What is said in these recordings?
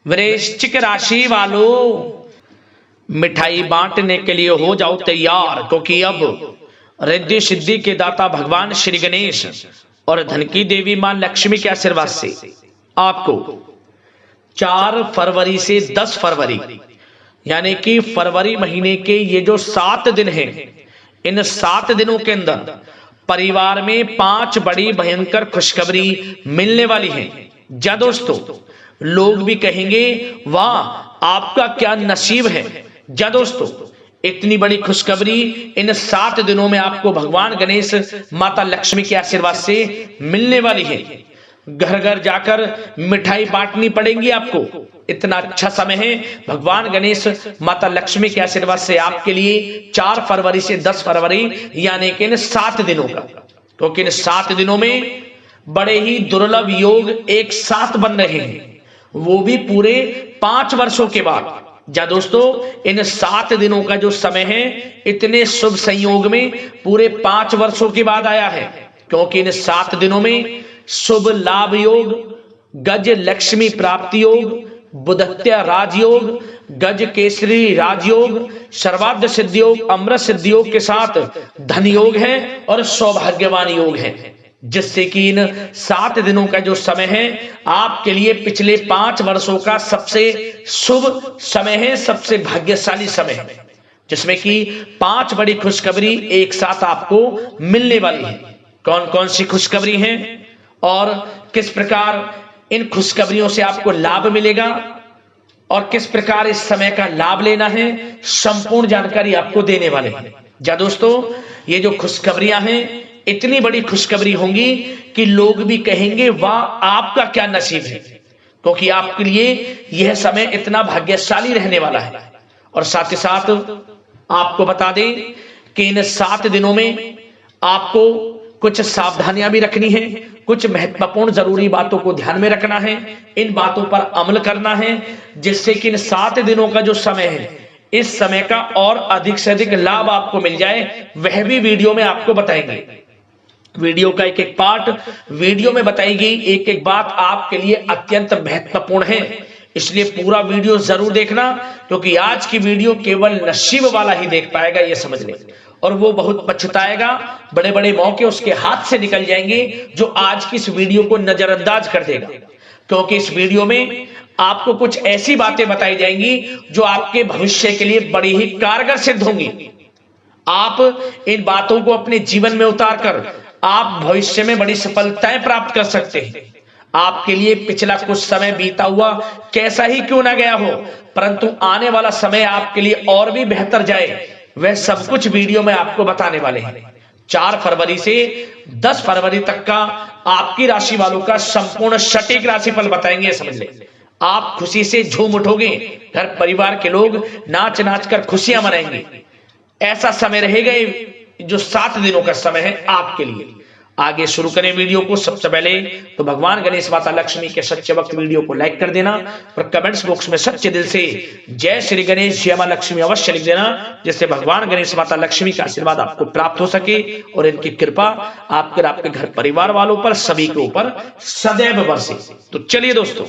वृश्चिक राशि वालों, मिठाई बांटने के लिए हो जाओ तैयार, क्योंकि अब रिद्धि सिद्धि के दाता भगवान श्री गणेश और धन की देवी मां लक्ष्मी के आशीर्वाद से आपको 4 फरवरी से 10 फरवरी यानी कि फरवरी महीने के ये जो 7 दिन हैं, इन 7 दिनों के अंदर परिवार में 5 बड़ी भयंकर खुशखबरी मिलने वाली है। जा दोस्तों, लोग भी कहेंगे वाह आपका क्या नसीब है। जा दोस्तों, इतनी बड़ी खुशखबरी इन 7 दिनों में आपको भगवान गणेश माता लक्ष्मी के आशीर्वाद से मिलने वाली है। घर घर जाकर मिठाई बांटनी पड़ेगी आपको। इतना अच्छा समय है भगवान गणेश माता लक्ष्मी के आशीर्वाद से आपके लिए 4 फरवरी से 10 फरवरी यानी कि इन 7 दिनों का, क्योंकि इन 7 दिनों में बड़े ही दुर्लभ योग एक साथ बन रहे हैं, वो भी पूरे 5 वर्षों के बाद। जा दोस्तों, इन 7 दिनों का जो समय है इतने शुभ संयोग में पूरे 5 वर्षों के बाद आया है, क्योंकि इन 7 दिनों में शुभ लाभ योग, गज लक्ष्मी प्राप्ति योग, बुधत्या राजयोग, गज केसरी राजयोग, सर्वार्थ सिद्धि योग, अमृत सिद्धि योग के साथ धन योग है और सौभाग्यवान योग है, जिससे कि इन 7 दिनों का जो समय है आपके लिए पिछले 5 वर्षों का सबसे शुभ समय है, सबसे भाग्यशाली समय है, जिसमें कि 5 बड़ी खुशखबरी एक साथ आपको मिलने वाली है। कौन कौन सी खुशखबरी हैं और किस प्रकार इन खुशखबरियों से आपको लाभ मिलेगा और किस प्रकार इस समय का लाभ लेना है, संपूर्ण जानकारी आपको देने वाले हैं। जा दोस्तों, ये जो खुशखबरियां हैं इतनी बड़ी खुशखबरी होंगी कि लोग भी कहेंगे वाह आपका क्या नसीब है, क्योंकि आपके लिए यह समय इतना भाग्यशाली रहने वाला है। और साथ ही साथ आपको बता दें कि इन 7 दिनों में आपको कुछ सावधानियां भी रखनी है, कुछ महत्वपूर्ण जरूरी बातों को ध्यान में रखना है, इन बातों पर अमल करना है, जिससे कि इन 7 दिनों का जो समय है इस समय का और अधिक से अधिक लाभ आपको मिल जाए, वह भी वीडियो में आपको बताएंगे। वीडियो का एक एक पार्ट वीडियो में बताई गई एक एक बात आपके लिए अत्यंत महत्वपूर्ण है, इसलिए पूरा वीडियो जरूर देखना, क्योंकि आज की वीडियो केवल नसीब वाला ही देख पाएगा, ये समझ लें, और वो बहुत पछताएगा। बड़े बड़े मौके उसके हाथ से निकल जाएंगे जो आज की इस वीडियो को नजरअंदाज कर देगा, क्योंकि इस वीडियो में आपको कुछ ऐसी बातें बताई जाएंगी जो आपके भविष्य के लिए बड़ी ही कारगर सिद्ध होंगी। आप इन बातों को अपने जीवन में उतारकर आप भविष्य में बड़ी सफलताएं प्राप्त कर सकते हैं। आपके लिए पिछला कुछ समय बीता हुआ कैसा ही क्यों ना गया हो, परंतु आने वाला समय आपके लिए और भी बेहतर जाए, वह सब कुछ वीडियो में आपको बताने वाले हैं। 4 फरवरी से 10 फरवरी तक का आपकी राशि वालों का संपूर्ण सटीक राशिफल बताएंगे, समझ लें। आप खुशी से झूम उठोगे, घर परिवार के लोग नाच नाच कर खुशियां मनाएंगे। ऐसा समय रहेगा जो 7 दिनों का समय है आपके लिए। आगे शुरू करें वीडियो को। सबसे पहले तो भगवान गणेश माता लक्ष्मी के सच्चे वक्त वीडियो को लाइक कर देना और कमेंट्स बॉक्स में सच्चे दिल से जय श्री गणेश जय मां लक्ष्मी अवश्य लिख देना, जिससे भगवान गणेश माता लक्ष्मी का आशीर्वाद आपको प्राप्त हो सके और इनकी कृपा आपके घर परिवार वालों पर सभी के ऊपर सदैव बरसे। तो चलिए दोस्तों,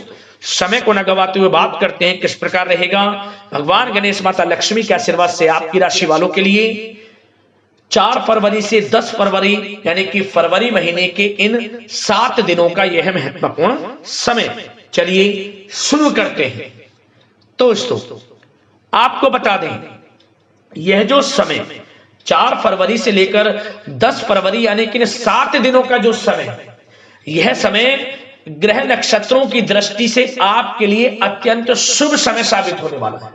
समय को न गवाते हुए बात करते हैं किस प्रकार रहेगा भगवान गणेश माता लक्ष्मी के आशीर्वाद से आपकी राशि वालों के लिए 4 फरवरी से 10 फरवरी यानी कि फरवरी महीने के इन 7 दिनों का यह महत्वपूर्ण समय। चलिए शुरू करते हैं। तो दोस्तों, आपको बता दें यह जो समय 4 फरवरी से लेकर 10 फरवरी यानी कि 7 दिनों का जो समय, यह समय ग्रह नक्षत्रों की दृष्टि से आपके लिए अत्यंत शुभ समय साबित होने वाला है,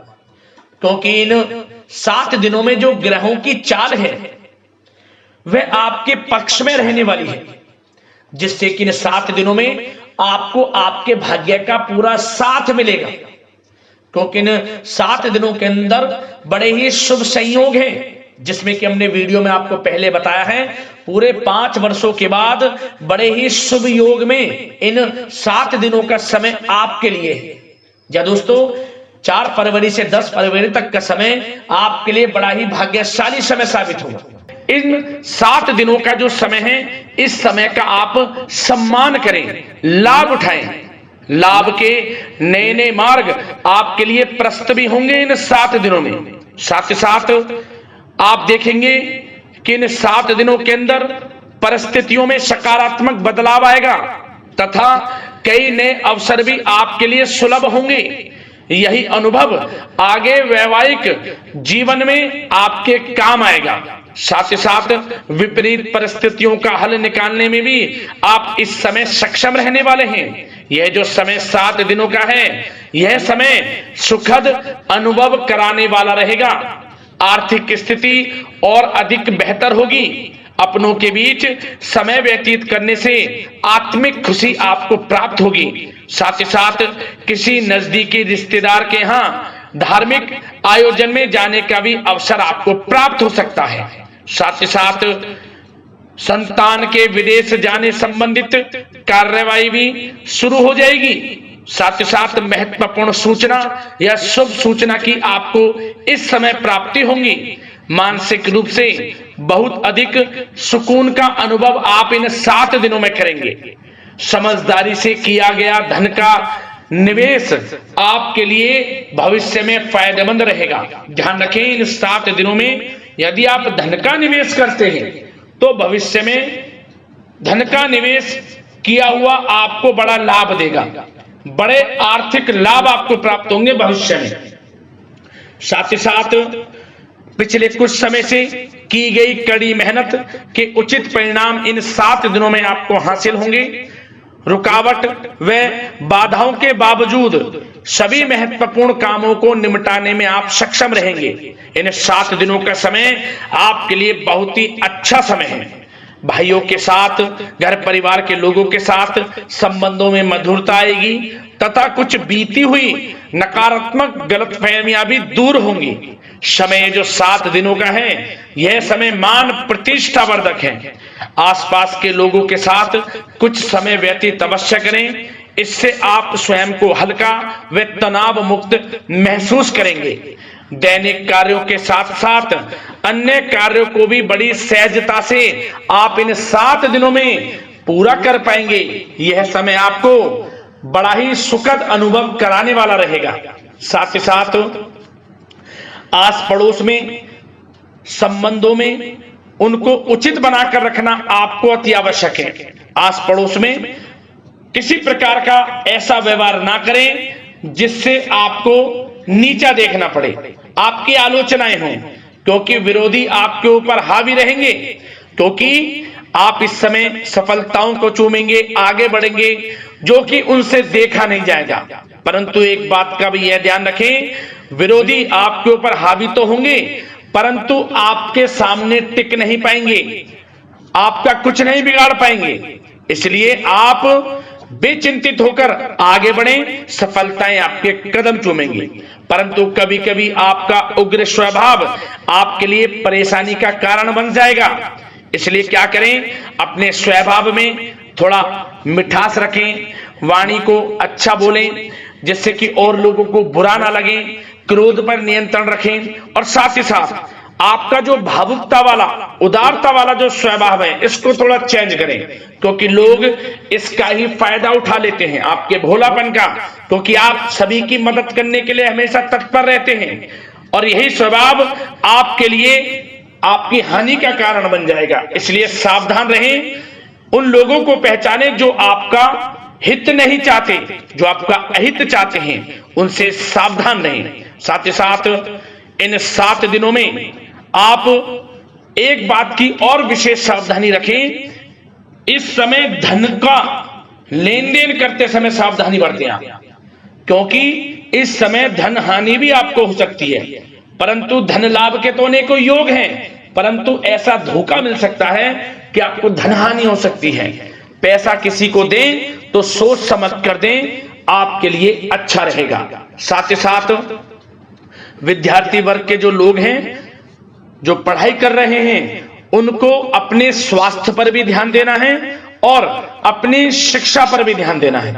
क्योंकि इन 7 दिनों में जो ग्रहों की चाल है वह आपके पक्ष में रहने वाली है, जिससे कि इन 7 दिनों में आपको आपके भाग्य का पूरा साथ मिलेगा, क्योंकि इन 7 दिनों के अंदर बड़े ही शुभ संयोग हैं, जिसमें कि हमने वीडियो में आपको पहले बताया है पूरे 5 वर्षों के बाद बड़े ही शुभ योग में इन 7 दिनों का समय आपके लिए है। या दोस्तों, 4 फरवरी से 10 फरवरी तक का समय आपके लिए बड़ा ही भाग्यशाली समय साबित होगा। इन 7 दिनों का जो समय है, इस समय का आप सम्मान करें, लाभ उठाएं, लाभ के नए नए मार्ग आपके लिए प्रशस्त भी होंगे इन 7 दिनों में। साथ ही साथ आप देखेंगे कि इन 7 दिनों के अंदर परिस्थितियों में सकारात्मक बदलाव आएगा तथा कई नए अवसर भी आपके लिए सुलभ होंगे। यही अनुभव आगे वैवाहिक जीवन में आपके काम आएगा। साथ ही साथ विपरीत परिस्थितियों का हल निकालने में भी आप इस समय सक्षम रहने वाले हैं। यह जो समय 7 दिनों का है, यह समय सुखद अनुभव कराने वाला रहेगा। आर्थिक स्थिति और अधिक बेहतर होगी। अपनों के बीच समय व्यतीत करने से आत्मिक खुशी आपको प्राप्त होगी। साथ ही साथ किसी नजदीकी रिश्तेदार के यहाँ धार्मिक आयोजन में जाने का भी अवसर आपको प्राप्त हो सकता है। साथ ही साथ संतान के विदेश जाने संबंधित कार्यवाही भी शुरू हो जाएगी। साथ ही साथ महत्वपूर्ण सूचना या शुभ सूचना की आपको इस समय प्राप्ति होगी। मानसिक रूप से बहुत अधिक सुकून का अनुभव आप इन 7 दिनों में करेंगे। समझदारी से किया गया धन का निवेश आपके लिए भविष्य में फायदेमंद रहेगा। ध्यान रखें, इन 7 दिनों में यदि आप धन का निवेश करते हैं तो भविष्य में धन का निवेश किया हुआ आपको बड़ा लाभ देगा। बड़े आर्थिक लाभ आपको प्राप्त होंगे भविष्य में। साथ ही साथ पिछले कुछ समय से की गई कड़ी मेहनत के उचित परिणाम इन 7 दिनों में आपको हासिल होंगे। रुकावट व बाधाओं के बावजूद सभी महत्वपूर्ण कामों को निपटाने में आप सक्षम रहेंगे। इन 7 दिनों का समय आपके लिए बहुत ही अच्छा समय है। भाइयों के साथ, घर परिवार के लोगों के साथ संबंधों में मधुरता आएगी तथा कुछ बीती हुई नकारात्मक गलतफहमियां भी दूर होंगी। समय जो 7 दिनों का है, यह समय मान प्रतिष्ठा वर्धक है। आसपास के लोगों के साथ कुछ समय व्यतीत अवश्य करें। इससे आप स्वयं को हल्का व तनाव मुक्त महसूस करेंगे। दैनिक कार्यों के साथ साथ अन्य कार्यों को भी बड़ी सहजता से आप इन 7 दिनों में पूरा कर पाएंगे। यह समय आपको बड़ा ही सुखद अनुभव कराने वाला रहेगा। साथ ही साथ आस पड़ोस में संबंधों में उनको उचित बनाकर रखना आपको अति आवश्यक है। आस पड़ोस में किसी प्रकार का ऐसा व्यवहार ना करें जिससे आपको नीचा देखना पड़े, आपकी आलोचनाएं हों, क्योंकि विरोधी आपके ऊपर हावी रहेंगे। क्योंकि आप इस समय सफलताओं को चूमेंगे, आगे बढ़ेंगे, जो कि उनसे देखा नहीं जाएगा। परंतु एक बात का भी यह ध्यान रखें, विरोधी आपके ऊपर हावी तो होंगे परंतु आपके सामने टिक नहीं पाएंगे, आपका कुछ नहीं बिगाड़ पाएंगे। इसलिए आप बेचिंतित होकर आगे बढ़ें, सफलताएं आपके कदम चूमेंगी। परंतु कभी कभी आपका उग्र स्वभाव आपके लिए परेशानी का कारण बन जाएगा। इसलिए क्या करें, अपने स्वभाव में थोड़ा मिठास रखें, वाणी को अच्छा बोलें जिससे कि और लोगों को बुरा ना लगे, क्रोध पर नियंत्रण रखें। और साथ ही साथ आपका जो भावुकता वाला, उदारता वाला जो स्वभाव है, इसको थोड़ा चेंज करें, क्योंकि लोग इसका ही फायदा उठा लेते हैं, आपके भोलापन का, क्योंकि आप सभी की मदद करने के लिए हमेशा तत्पर रहते हैं। और यही स्वभाव आपके लिए आपकी हानि का कारण बन जाएगा। इसलिए सावधान रहें, उन लोगों को पहचाने जो आपका हित नहीं चाहते, जो आपका अहित चाहते हैं, उनसे सावधान रहें। साथ ही साथ इन 7 दिनों में आप एक बात की और विशेष सावधानी रखें, इस समय धन का लेन देन करते समय सावधानी बरतें आप, क्योंकि इस समय धन हानि भी आपको हो सकती है। परंतु धन लाभ के तो अनेकों योग हैं, परंतु ऐसा धोखा मिल सकता है कि आपको धन हानि हो सकती है। पैसा किसी को दें तो सोच समझ कर दें, आपके लिए अच्छा रहेगा। साथ ही साथ विद्यार्थी वर्ग के जो लोग हैं, जो पढ़ाई कर रहे हैं, उनको अपने स्वास्थ्य पर भी ध्यान देना है और अपनी शिक्षा पर भी ध्यान देना है।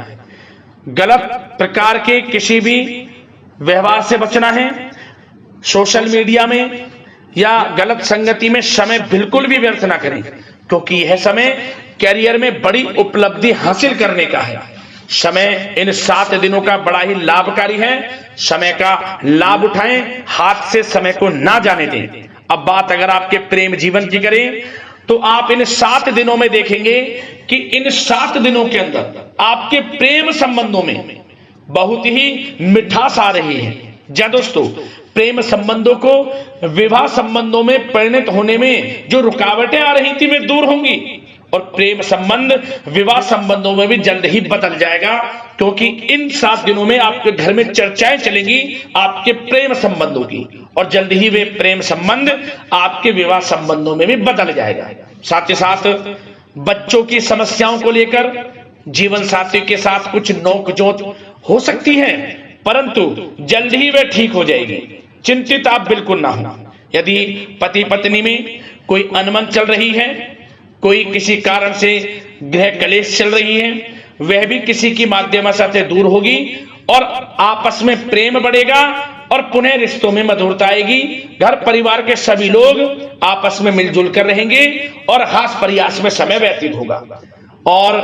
गलत प्रकार के किसी भी व्यवहार से बचना है। सोशल मीडिया में या गलत संगति में समय बिल्कुल भी व्यर्थ ना करें, क्योंकि यह समय कैरियर में बड़ी उपलब्धि हासिल करने का है। समय इन 7 दिनों का बड़ा ही लाभकारी है। समय का लाभ उठाएं, हाथ से समय को ना जाने दें। अब बात अगर आपके प्रेम जीवन की करें तो आप इन 7 दिनों में देखेंगे कि इन 7 दिनों के अंदर आपके प्रेम संबंधों में बहुत ही मिठास आ रही है। जी दोस्तों, प्रेम संबंधों को विवाह संबंधों में परिणत होने में जो रुकावटें आ रही थी वे दूर होंगी और प्रेम संबंध विवाह संबंधों में भी जल्द ही बदल जाएगा, क्योंकि इन 7 दिनों में आपके घर में चर्चाएं चलेंगी आपके प्रेम संबंधों की और जल्द ही वे प्रेम संबंध आपके विवाह संबंधों में भी बदल जाएगा। साथ ही साथ बच्चों की समस्याओं को लेकर जीवन साथी के साथ कुछ नोकझोंक हो सकती है, परंतु जल्द ही वे ठीक हो जाएगी। चिंतित आप बिल्कुल ना हो। यदि पति पत्नी में कोई अनबन चल रही है, कोई किसी कारण से गृह कलेश चल रही है, वह भी किसी की माध्यम से दूर होगी और आपस में प्रेम बढ़ेगा और पुनः रिश्तों में मधुरता आएगी। घर परिवार के सभी लोग आपस में मिलजुल कर रहेंगे और हास प्रयास में समय व्यतीत होगा। और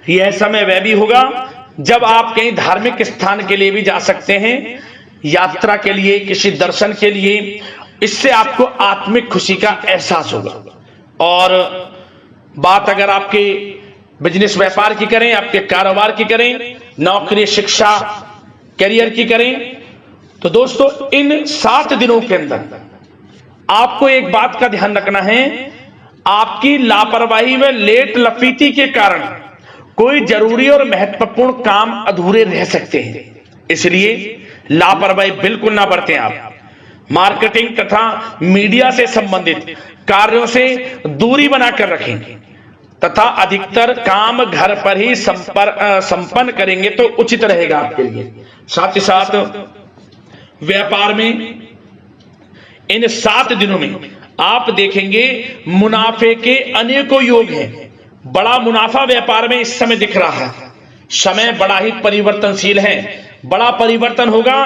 यह समय वह भी होगा जब आप कहीं धार्मिक स्थान के लिए भी जा सकते हैं, यात्रा के लिए, किसी दर्शन के लिए। इससे आपको आत्मिक खुशी का एहसास होगा। और बात अगर आपके बिजनेस व्यापार की करें, आपके कारोबार की करें, नौकरी, शिक्षा, करियर की करें, तो दोस्तों इन 7 दिनों के अंदर आपको एक बात का ध्यान रखना है। आपकी लापरवाही व लेट लफीती के कारण कोई जरूरी और महत्वपूर्ण काम अधूरे रह सकते हैं, इसलिए लापरवाही बिल्कुल ना बरतें। आप मार्केटिंग तथा मीडिया से संबंधित कार्यों से दूरी बनाकर रखें तथा अधिकतर काम घर पर ही संपन्न करेंगे तो उचित रहेगा आपके लिए। साथ ही साथ व्यापार में इन 7 दिनों में आप देखेंगे मुनाफे के अनेकों योग हैं। बड़ा मुनाफा व्यापार में इस समय दिख रहा है। समय बड़ा ही परिवर्तनशील है, बड़ा परिवर्तन होगा,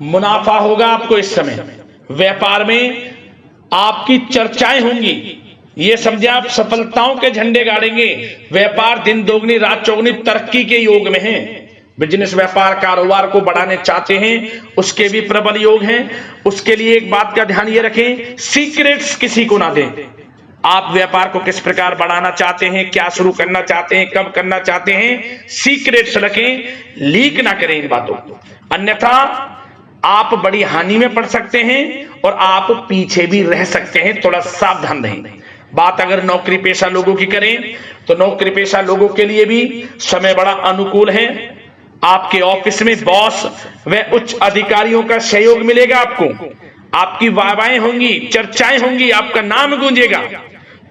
मुनाफा होगा आपको इस समय। व्यापार में आपकी चर्चाएं होंगी, ये समझे आप सफलताओं के झंडे गाड़ेंगे। व्यापार दिन दोगुनी रात चौगुनी तरक्की के योग में है। बिजनेस व्यापार कारोबार को बढ़ाने चाहते हैं, उसके भी प्रबल योग हैं। उसके लिए एक बात का ध्यान ये रखें, सीक्रेट्स किसी को ना दें। आप व्यापार को किस प्रकार बढ़ाना चाहते हैं, क्या शुरू करना चाहते हैं, कब करना चाहते हैं, सीक्रेट्स रखें, लीक ना करें इन बातों को, अन्यथा आप बड़ी हानि में पड़ सकते हैं और आप पीछे भी रह सकते हैं। थोड़ा सावधान रहें। बात अगर नौकरी पेशा लोगों की करें तो नौकरी पेशा लोगों के लिए भी समय बड़ा अनुकूल है। आपके ऑफिस में बॉस व उच्च अधिकारियों का सहयोग मिलेगा आपको, आपकी वाहवाहें होंगी, चर्चाएं होंगी, आपका नाम गूंजेगा,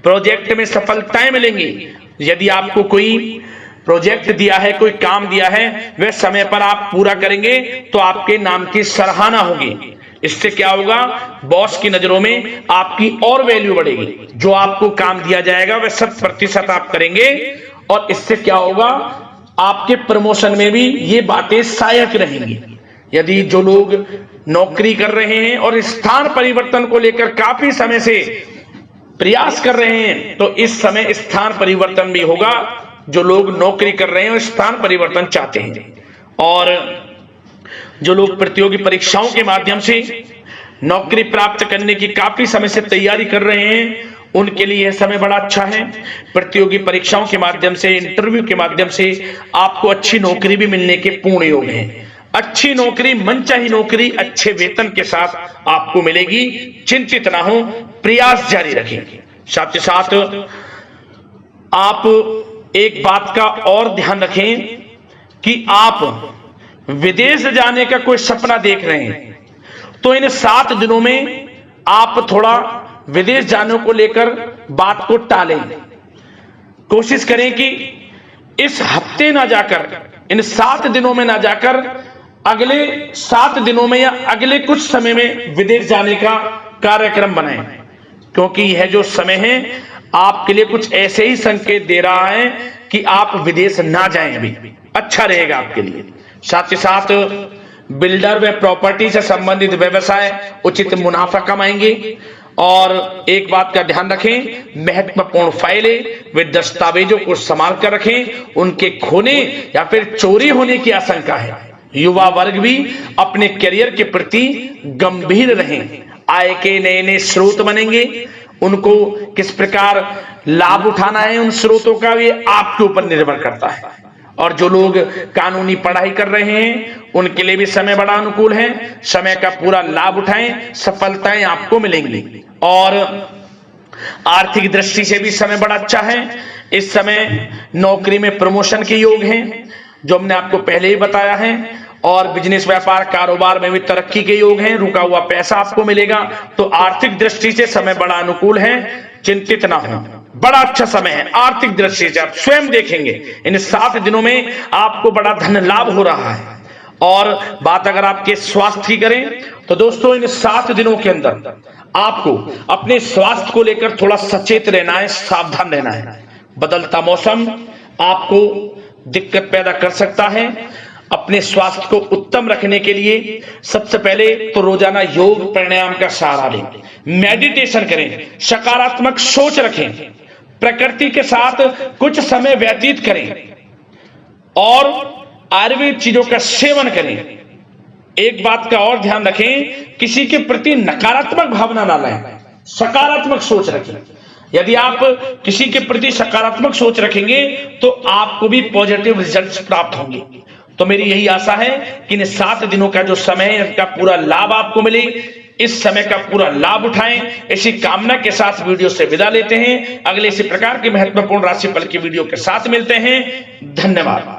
प्रोजेक्ट में सफलताएं मिलेंगी। यदि आपको कोई प्रोजेक्ट दिया है, कोई काम दिया है, वह समय पर आप पूरा करेंगे तो आपके नाम की सराहना होगी। इससे क्या होगा, बॉस की नजरों में आपकी और वैल्यू बढ़ेगी। जो आपको काम दिया जाएगा वह 100% आप करेंगे और इससे क्या होगा, आपके प्रमोशन में भी ये बातें सहायक रहेंगी। यदि जो लोग नौकरी कर रहे हैं और स्थान परिवर्तन को लेकर काफी समय से प्रयास कर रहे हैं तो इस समय स्थान परिवर्तन भी होगा। जो लोग नौकरी कर रहे हैं और स्थान परिवर्तन चाहते हैं और जो लोग प्रतियोगी परीक्षाओं के माध्यम से नौकरी प्राप्त करने की काफी समय से तैयारी कर रहे हैं, उनके लिए यह समय बड़ा अच्छा है। प्रतियोगी परीक्षाओं के माध्यम से, इंटरव्यू के माध्यम से आपको अच्छी नौकरी भी मिलने के पूर्ण योग हैं। अच्छी नौकरी, मनचाही नौकरी अच्छे वेतन के साथ आपको मिलेगी। चिंतित ना हो, प्रयास जारी रखें। साथ ही साथ आप एक बात का और ध्यान रखें कि आप विदेश जाने का कोई सपना देख रहे हैं तो इन 7 दिनों में आप थोड़ा विदेश जाने को लेकर बात को टालें। कोशिश करें कि इस हफ्ते ना जाकर, इन 7 दिनों में ना जाकर अगले 7 दिनों में या अगले कुछ समय में विदेश जाने का कार्यक्रम बनाएं, क्योंकि यह जो समय है आपके लिए कुछ ऐसे ही संकेत दे रहा है कि आप विदेश ना जाएं, अभी अच्छा रहेगा आपके लिए। साथ ही साथ बिल्डर व प्रॉपर्टी से संबंधित व्यवसाय उचित मुनाफा कमाएंगे और एक बात का ध्यान रखें, महत्वपूर्ण फाइलें वे दस्तावेजों को संभाल कर रखें, उनके खोने या फिर चोरी होने की आशंका है। युवा वर्ग भी अपने करियर के प्रति गंभीर रहें। आय के नए नए स्रोत बनेंगे, उनको किस प्रकार लाभ उठाना है उन स्रोतों का, ये आपके ऊपर निर्भर करता है। और जो लोग कानूनी पढ़ाई कर रहे हैं उनके लिए भी समय बड़ा अनुकूल है। समय का पूरा लाभ उठाएं, सफलताएं आपको मिलेंगी। और आर्थिक दृष्टि से भी समय बड़ा अच्छा है। इस समय नौकरी में प्रमोशन के योग हैं, जो हमने आपको पहले ही बताया है। और बिजनेस, व्यापार, कारोबार में भी तरक्की के योग हैं। रुका हुआ पैसा आपको मिलेगा। तो आर्थिक दृष्टि से समय बड़ा अनुकूल है, चिंतित ना हो, बड़ा अच्छा समय है। आर्थिक दृष्टि से आप स्वयं देखेंगे इन 7 दिनों में आपको बड़ा धन लाभ हो रहा है। और बात अगर आपके स्वास्थ्य की करें तो दोस्तों, इन 7 दिनों के अंदर आपको अपने स्वास्थ्य को लेकर थोड़ा सचेत रहना है, सावधान रहना है। बदलता मौसम आपको दिक्कत पैदा कर सकता है। अपने स्वास्थ्य को उत्तम रखने के लिए सबसे पहले तो रोजाना योग प्राणायाम का सहारा लें, मेडिटेशन करें, सकारात्मक सोच रखें, प्रकृति के साथ कुछ समय व्यतीत करें और आयुर्वेद चीजों का सेवन करें। एक बात का और ध्यान रखें, किसी के प्रति नकारात्मक भावना ना लाएं, सकारात्मक सोच रखें। यदि आप किसी के प्रति सकारात्मक सोच रखेंगे तो आपको भी पॉजिटिव रिजल्ट्स प्राप्त होंगे। तो मेरी यही आशा है कि इन 7 दिनों का जो समय है इसका पूरा लाभ आपको मिले। इस समय का पूरा लाभ उठाएं, इसी कामना के साथ वीडियो से विदा लेते हैं। अगले इसी प्रकार के महत्वपूर्ण राशिफल की वीडियो के साथ मिलते हैं। धन्यवाद।